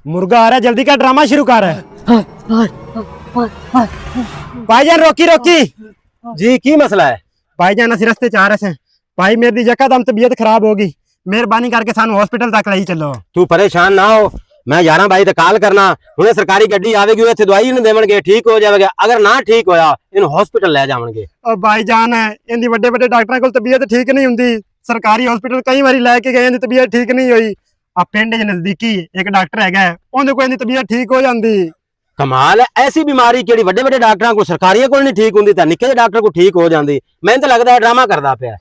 मुर्गा आ रहा है, जल्दी का ड्रामा शुरू कर। भाईजान रोकी रोकी। जी की मसला है? भाईजान असि रस्ते च आ रहे हैं। भाई मेरी यकदम तबीयत खराब होगी, मेहरबानी करके सानू हॉस्पिटल तक ले चलो। तू परेशान ना हो, मैं 11 बाई ते कॉल करना, हुणे सरकारी गड्डी आवेगी, इत्थे दवाई नहीं देवणगे, ठीक हो जाएगा। अगर ना ठीक होया इन्हू हॉस्पिटल ले जावणगे। और भाईजान इनदी बड़े बड़े डॉक्टरां कोल तबीयत ठीक नहीं हुंदी, सरकारी हॉस्पिटल कई बारी लेके गए, इनदी तबीयत ठीक नहीं हुई। आ पिंड दे नजदीकी एक डॉक्टर हैगा, ओंदे कोल इनदी तबीयत ठीक हो जांदी। कमाल है, ऐसी बीमारी केड़ी वड्डे वड्डे डॉक्टरां को सरकारी कोल नहीं ठीक हुंदी, तां निक्के डॉक्टर को ठीक हो जांदी। मैनूं तां लगदा है ड्रामा करदा पिया।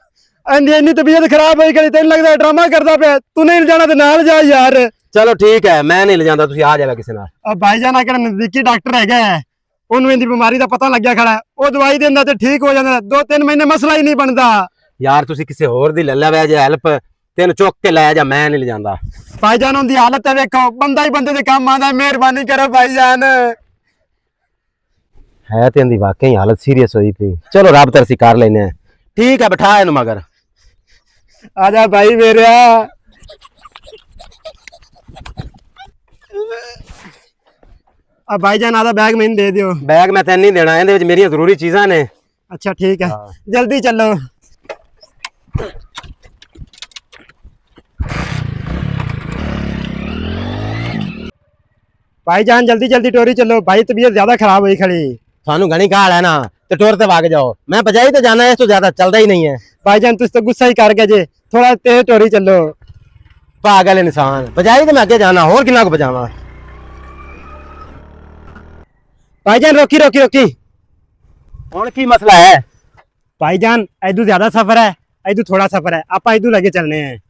इनदी इन्नी तबीयत खराब होई गई, तैनूं लगदा है ड्रामा करदा पिया। तू नहीं जाना ते नाल जा यार। चलो ठीक है, मैं नहीं ले जांदा, तुसीं आ जाएगा किसी नाल। और भाईजान अगर नजदीकी डॉक्टर हैगा, ओनू इनदी बीमारी दा पता लग्या खड़ा है, ओ दवाई देंदा ते ठीक हो जांदा। 2-3 महीने मसला ही नहीं बनदा। यार तुसीं किसी होर दी ले लै जे हेल्प, तेन चुक के लै जा, मैं नहीं ले जांदा। भाईजान उनदी हालत है देखो, बंदा ही बंदे दे काम आंदा, मेहरबानी करो भाईजान। है ते इनदी वाकई हालत सीरियस हुई पई। चलो रब तरसी कर लेने। ठीक है, बिठा इनू मगर। आजा भाई मेरा। अब भाईजान आधा बैग मैंने दे दियो। बैग मैं तेन नहीं देना, इहदे विच मेरियां जरूरी चीज़ां ने। अच्छा ठीक है, जल्दी चलो। भाईजान जल्दी जल्दी टोरी चलो, भाई तबीयत ज्यादा खराब हुई खड़ी। थानू घनी काल है ना, तो टोर ते भाग जाओ। मैं बजाई तो जाना है, इस तो ज्यादा चलता ही नहीं है। भाईजान तुझ तो गुस्सा ही कर गए जे, थोड़ा तेज टोरी चलो। पागल इंसान, बजाई तो मैं अगे जाना, होर किन्ना को बजावा। भाईजान रोकी रोकी रोकी। हुण की मसला है? भाईजान इदू ज्यादा सफर है, इदू थोड़ा सफर है, आप इदू लगे चलने हैं।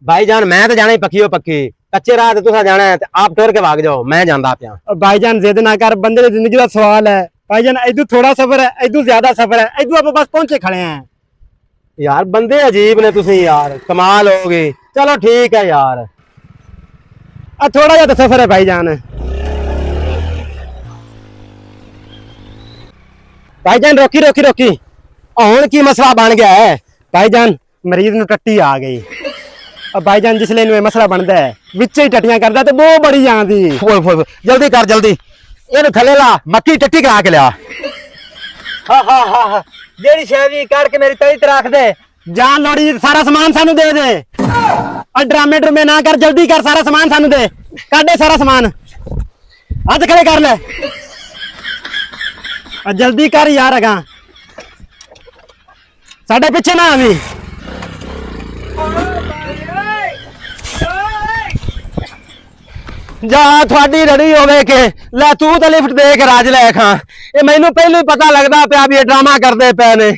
भाईजान मैं तो जाना ही पक्की हो पक्की, कच्चे राह ते तुसा जाना है, आप टोर के भाग जाओ, मैं जांदा पिया। भाईजान जिद ना कर, बंदे की जिंदगी का सवाल है। भाईजान इदू थोड़ा सफर है, इदू ज्यादा सफर है, इदू आप बस पहुंचे खड़े हैं। यार बंदे अजीब ने तुसी यार, कमाल हो गई। चलो ठीक है यार, थोड़ा ज्यादा सफर है भाईजान। भाईजान रोकी रोकी रोकी। हुण की मसला बन गया है? भाईजान मरीज नूं टट्टी आ गई। अब भाईजान जिसले इन्हें मसला बनता है, विच ही टट्टियां करदा ते बहुत बड़ी आंदी। जल्दी कर जल्दी, इहनू थले ला, मक्की टट्टी करा के लिया। हाँ हाँ हाँ हाँ, जेड़ी शैवी काट के मेरी तली ते रख दे। जान लोड़ी, सारा सामान सानू दे दे। और ड्रामे ड्रूमे ना कर, जल्दी कर, सारा सामान सानू दे। काट दे सारा सामान, हाथ खड़े कर ले। और जल्दी कर यार, अगा साडे पीछे ना आवी। जा थोड़ी रड़ी होवे के लै, तू तो लिफ्ट दे के राज लै खां। ये मैनू पहले ही पता लगदा पिया भी ये ड्रामा करदे पे ने।